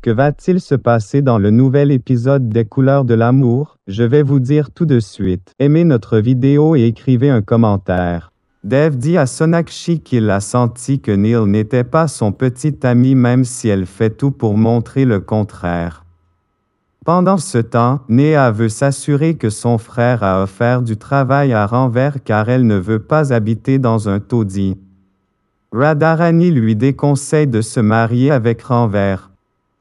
Que va-t-il se passer dans le nouvel épisode des Couleurs de l'amour? Je vais vous dire tout de suite. Aimez notre vidéo et écrivez un commentaire. Dev dit à Sonakshi qu'il a senti que Neil n'était pas son petit ami même si elle fait tout pour montrer le contraire. Pendant ce temps, Neha veut s'assurer que son frère a offert du travail à Ranver car elle ne veut pas habiter dans un taudis. Radharani lui déconseille de se marier avec Ranver.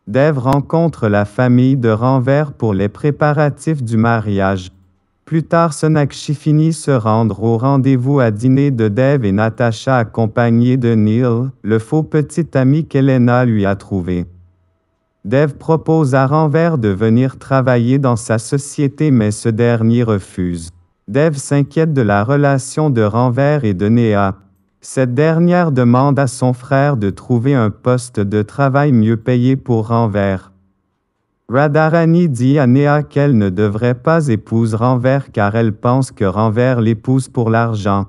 Dev rencontre la famille de Ranver pour les préparatifs du mariage. Plus tard, Sonakshi finit se rendre au rendez-vous à dîner de Dev et Natasha accompagnés de Neil, le faux petit ami qu'Elena lui a trouvé. Dev propose à Ranver de venir travailler dans sa société mais ce dernier refuse. Dev s'inquiète de la relation de Ranver et de Neha. Cette dernière demande à son frère de trouver un poste de travail mieux payé pour Ranver. Radharani dit à Neha qu'elle ne devrait pas épouser Ranver car elle pense que Ranver l'épouse pour l'argent.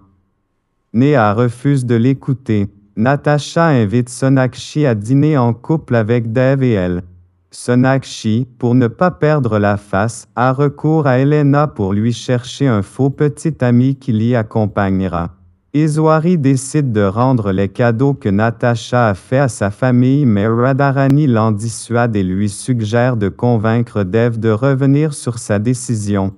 Neha refuse de l'écouter. Natasha invite Sonakshi à dîner en couple avec Dev et elle. Sonakshi, pour ne pas perdre la face, a recours à Elena pour lui chercher un faux petit ami qui l'y accompagnera. Iswari décide de rendre les cadeaux que Natasha a fait à sa famille mais Radharani l'en dissuade et lui suggère de convaincre Dev de revenir sur sa décision.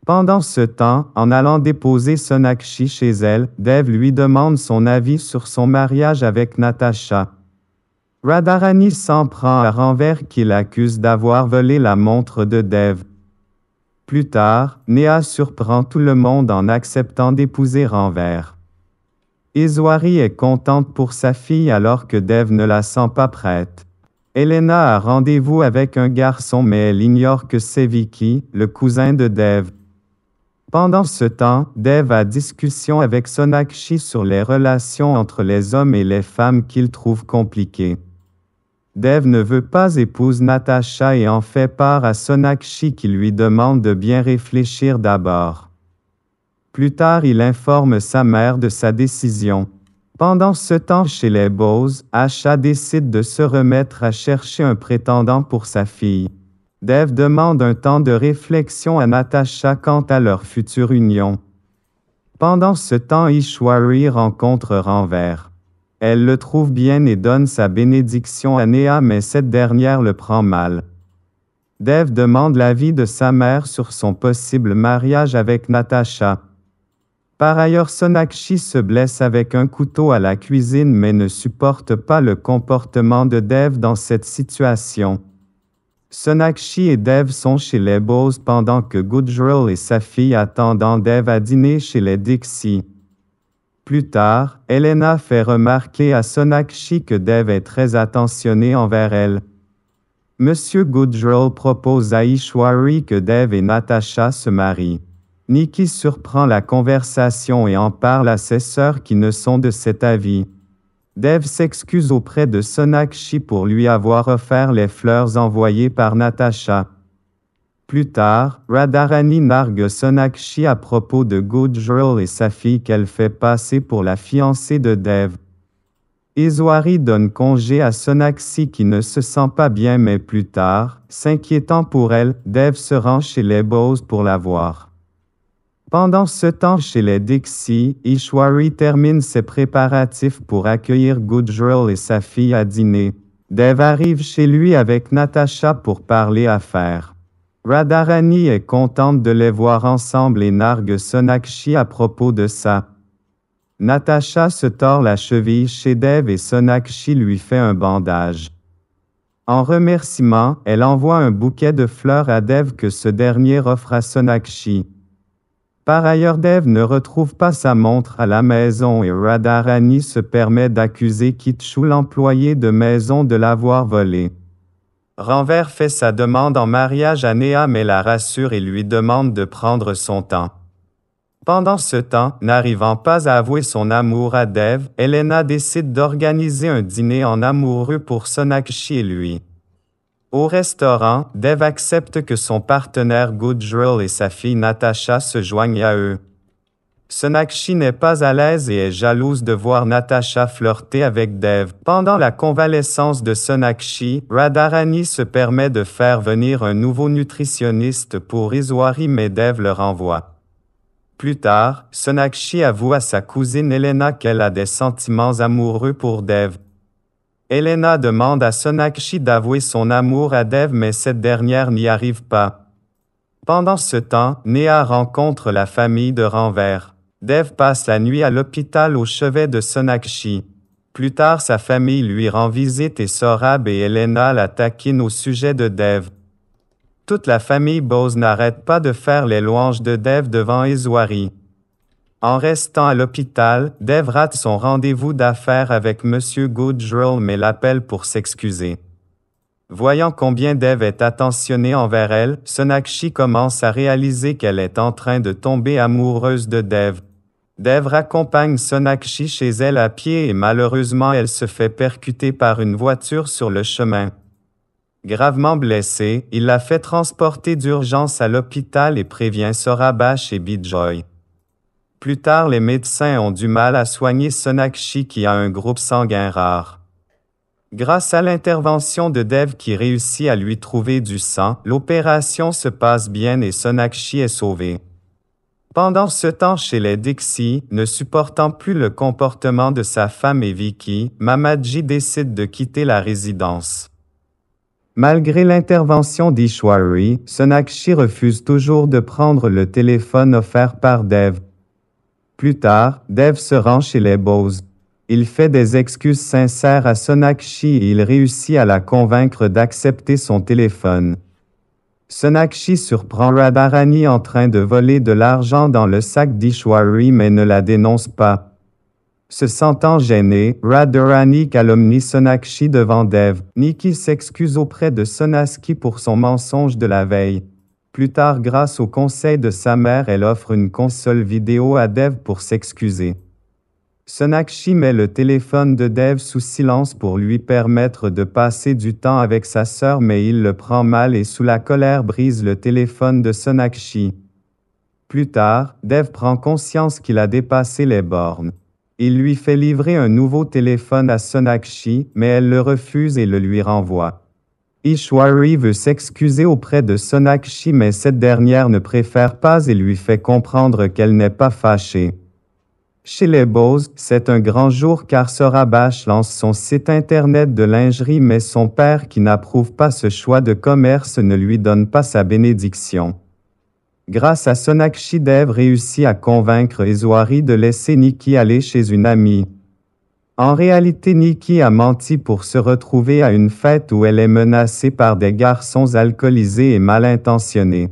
Pendant ce temps, en allant déposer Sonakshi chez elle, Dev lui demande son avis sur son mariage avec Natasha. Radharani s'en prend à Ranver qu'il accuse d'avoir volé la montre de Dev. Plus tard, Neha surprend tout le monde en acceptant d'épouser Ranver. Iswari est contente pour sa fille alors que Dev ne la sent pas prête. Elena a rendez-vous avec un garçon mais elle ignore que c'est Vicky, le cousin de Dev. Pendant ce temps, Dev a discussion avec Sonakshi sur les relations entre les hommes et les femmes qu'il trouve compliquées. Dev ne veut pas épouser Natasha et en fait part à Sonakshi qui lui demande de bien réfléchir d'abord. Plus tard, il informe sa mère de sa décision. Pendant ce temps chez les Bose, Asha décide de se remettre à chercher un prétendant pour sa fille. Dev demande un temps de réflexion à Natasha quant à leur future union. Pendant ce temps, Ishwari rencontre Ranver. Elle le trouve bien et donne sa bénédiction à Neha mais cette dernière le prend mal. Dev demande l'avis de sa mère sur son possible mariage avec Natasha. Par ailleurs, Sonakshi se blesse avec un couteau à la cuisine mais ne supporte pas le comportement de Dev dans cette situation. Sonakshi et Dev sont chez les Bose pendant que Gujral et sa fille attendent Dev à dîner chez les Dixie. Plus tard, Elena fait remarquer à Sonakshi que Dev est très attentionné envers elle. Monsieur Gujral propose à Ishwari que Dev et Natasha se marient. Nikki surprend la conversation et en parle à ses sœurs qui ne sont de cet avis. Dev s'excuse auprès de Sonakshi pour lui avoir offert les fleurs envoyées par Natasha. Plus tard, Radharani nargue Sonakshi à propos de Gujral et sa fille qu'elle fait passer pour la fiancée de Dev. Iswari donne congé à Sonakshi qui ne se sent pas bien mais plus tard, s'inquiétant pour elle, Dev se rend chez les Bose pour la voir. Pendant ce temps chez les Dixie, Ishwari termine ses préparatifs pour accueillir Gujral et sa fille à dîner. Dev arrive chez lui avec Natasha pour parler affaires. Radharani est contente de les voir ensemble et nargue Sonakshi à propos de ça. Natasha se tord la cheville chez Dev et Sonakshi lui fait un bandage. En remerciement, elle envoie un bouquet de fleurs à Dev que ce dernier offre à Sonakshi. Par ailleurs, Dev ne retrouve pas sa montre à la maison et Radharani se permet d'accuser Kitchu, l'employé de maison, de l'avoir volée. Ranver fait sa demande en mariage à Neha mais la rassure et lui demande de prendre son temps. Pendant ce temps, n'arrivant pas à avouer son amour à Dev, Elena décide d'organiser un dîner en amoureux pour Sonakshi et lui. Au restaurant, Dev accepte que son partenaire Gujral et sa fille Natasha se joignent à eux. Sonakshi n'est pas à l'aise et est jalouse de voir Natasha flirter avec Dev. Pendant la convalescence de Sonakshi, Radharani se permet de faire venir un nouveau nutritionniste pour Iswari mais Dev le renvoie. Plus tard, Sonakshi avoue à sa cousine Elena qu'elle a des sentiments amoureux pour Dev. Elena demande à Sonakshi d'avouer son amour à Dev mais cette dernière n'y arrive pas. Pendant ce temps, Neha rencontre la famille de Ranver. Dev passe la nuit à l'hôpital au chevet de Sonakshi. Plus tard, sa famille lui rend visite et Saurabh et Elena la taquinent au sujet de Dev. Toute la famille Bose n'arrête pas de faire les louanges de Dev devant Iswari. En restant à l'hôpital, Dev rate son rendez-vous d'affaires avec M. Gujral mais l'appelle pour s'excuser. Voyant combien Dev est attentionné envers elle, Sonakshi commence à réaliser qu'elle est en train de tomber amoureuse de Dev. Dev raccompagne Sonakshi chez elle à pied et malheureusement elle se fait percuter par une voiture sur le chemin. Gravement blessée, il la fait transporter d'urgence à l'hôpital et prévient Saurabh et Bijoy. Plus tard, les médecins ont du mal à soigner Sonakshi qui a un groupe sanguin rare. Grâce à l'intervention de Dev qui réussit à lui trouver du sang, l'opération se passe bien et Sonakshi est sauvée. Pendant ce temps chez les Dixie, ne supportant plus le comportement de sa femme et Vicky, Mamaji décide de quitter la résidence. Malgré l'intervention d'Ishwari, Sonakshi refuse toujours de prendre le téléphone offert par Dev. Plus tard, Dev se rend chez les Bose. Il fait des excuses sincères à Sonakshi et il réussit à la convaincre d'accepter son téléphone. Sonakshi surprend Radharani en train de voler de l'argent dans le sac d'Ishwari mais ne la dénonce pas. Se sentant gênée, Radharani calomnie Sonakshi devant Dev. Nikki s'excuse auprès de Sonaski pour son mensonge de la veille. Plus tard, grâce au conseil de sa mère, elle offre une console vidéo à Dev pour s'excuser. Sonakshi met le téléphone de Dev sous silence pour lui permettre de passer du temps avec sa sœur mais il le prend mal et sous la colère brise le téléphone de Sonakshi. Plus tard, Dev prend conscience qu'il a dépassé les bornes. Il lui fait livrer un nouveau téléphone à Sonakshi, mais elle le refuse et le lui renvoie. Ishwari veut s'excuser auprès de Sonakshi mais cette dernière ne préfère pas et lui fait comprendre qu'elle n'est pas fâchée. Chez les Bose, c'est un grand jour car Saurabh lance son site internet de lingerie mais son père qui n'approuve pas ce choix de commerce ne lui donne pas sa bénédiction. Grâce à Sonakshi, Dev réussit à convaincre Iswari de laisser Nikki aller chez une amie. En réalité, Nikki a menti pour se retrouver à une fête où elle est menacée par des garçons alcoolisés et mal intentionnés.